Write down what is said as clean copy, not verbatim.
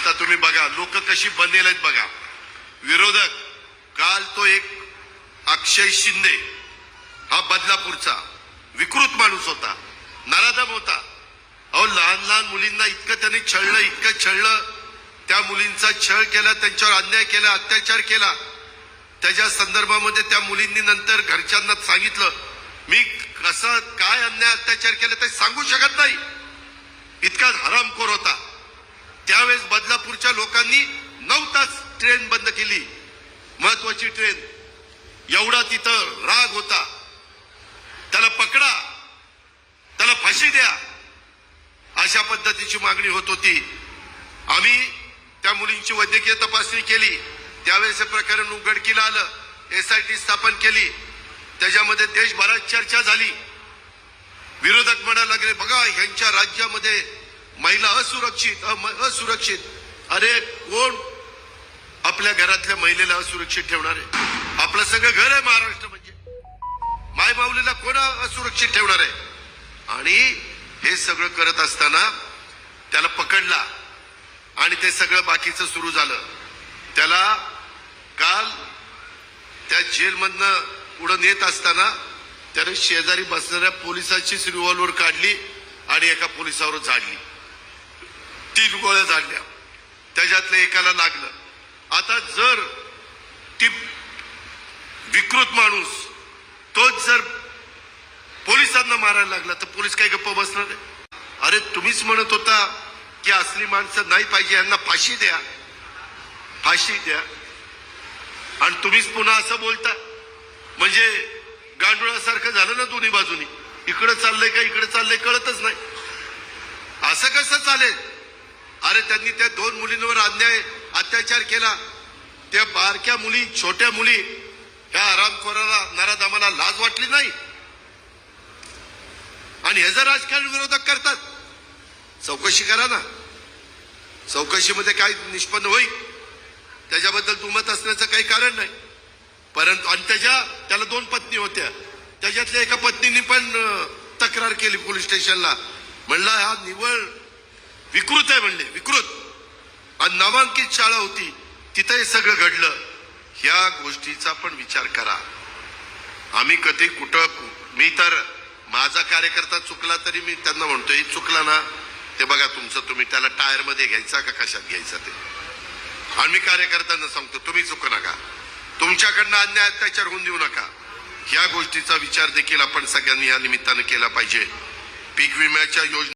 आता तुम्ही बघा लोक कशी बनेल आहेत बघा. विरोधक काल तो एक अक्षय शिंदे हा बदलापूरचा विकृत माणूस होता, नराधम होता. अहो लहान लहान मुलींना इतकं त्यांनी छळलं, इतकं छळलं, त्या मुलींचा छळ केला, त्यांच्यावर अन्याय केला, अत्याचार केला. त्याच्या संदर्भामध्ये त्या मुलींनी नंतर घरच्यांना सांगितलं मी कसं काय अन्याय अत्याचार केला ते सांगू शकत नाही, इतका हरामखोर होता. त्यावेळेस बदलापूरच्या लोकांनी 9 तास ट्रेन बंद केली, महत्वाची ट्रेन. एवढा तिथं राग होता. त्याला पकडा, त्याला फाशी द्या, अशा पद्धतीची मागणी होत होती. आम्ही त्या मुलींची वैद्यकीय तपासणी केली. त्यावेळेस हे प्रकरण उघडकीला आलं. SIT स्थापन केली. त्याच्यामध्ये देशभरात चर्चा झाली. विरोधक म्हणायला लागले बघा ह्यांच्या राज्यामध्ये महिला असुरक्षित. अरे कोण आपल्या घरातल्या महिलेला असुरक्षित ठेवणार आहे? आपलं सगळं घर आहे महाराष्ट्र म्हणजे. माय माऊलीला कोण असुरक्षित ठेवणार आहे? आणि हे सगळं करत असताना त्याला पकडला आणि ते सगळं बाकीचं सुरू झालं. त्याला काल त्या जेलमधनं पुढे नेत असताना त्याने शेजारी बसणाऱ्या पोलिसाचीच रिव्हॉल्वर काढली आणि एका पोलिसावर झाडली. 3 गोळ्या झाडल्या, त्याच्यातल्या एकाला लागलं. आता जर ती विकृत माणूस तोच जर पोलिसांना मारायला लागला तर पोलीस काही गप्प बसणार आहे? अरे तुम्हीच म्हणत होता की असली माणसं नाही पाहिजे, यांना फाशी द्या, फाशी द्या, आणि तुम्हीच पुन्हा असं बोलता. म्हणजे गांडुळासारखं झालं ना दोन्ही बाजूनी. इकडे चाललंय का इकडे चाललंय कळतच नाही. असं कसं चालेल? अरे त्यांनी त्या 2 मुलींवर अन्याय अत्याचार केला. त्या बारक्या मुली, छोट्या मुली, ह्या हरामखोराला नराधमाला लाज वाटली नाही? आणि हे जर राजकारण विरोधक करतात, चौकशी करा ना. चौकशीमध्ये काय निष्पन्न होईल त्याच्याबद्दल दुमत असण्याचं काही कारण नाही. परंतु आणि त्याला 2 पत्नी होत्या. त्याच्यातल्या एका पत्नीने पण तक्रार केली पोलीस स्टेशनला. म्हणला हा निव्वळ विकृत आहे, म्हणले विकृत. आणि नामांकित शाळा होती, तिथं हे सगळं घडलं. ह्या गोष्टीचा पण विचार करा. आम्ही कधी कुठं, मी तर माझा कार्यकर्ता चुकला तरी मी त्यांना म्हणतोय चुकला ना ते बघा तुमचं, तुम्ही त्याला टायर मध्ये घ्यायचा का कशात घ्यायचा ते. आणि मी कार्यकर्त्यांना सांगतो तुम्ही चुकू नका, तुमच्याकडनं अन्याय अत्याचार होऊन देऊ नका. ह्या गोष्टीचा विचार देखील आपण सगळ्यांनी या निमित्तानं केला पाहिजे. पीक विम्याच्या योजना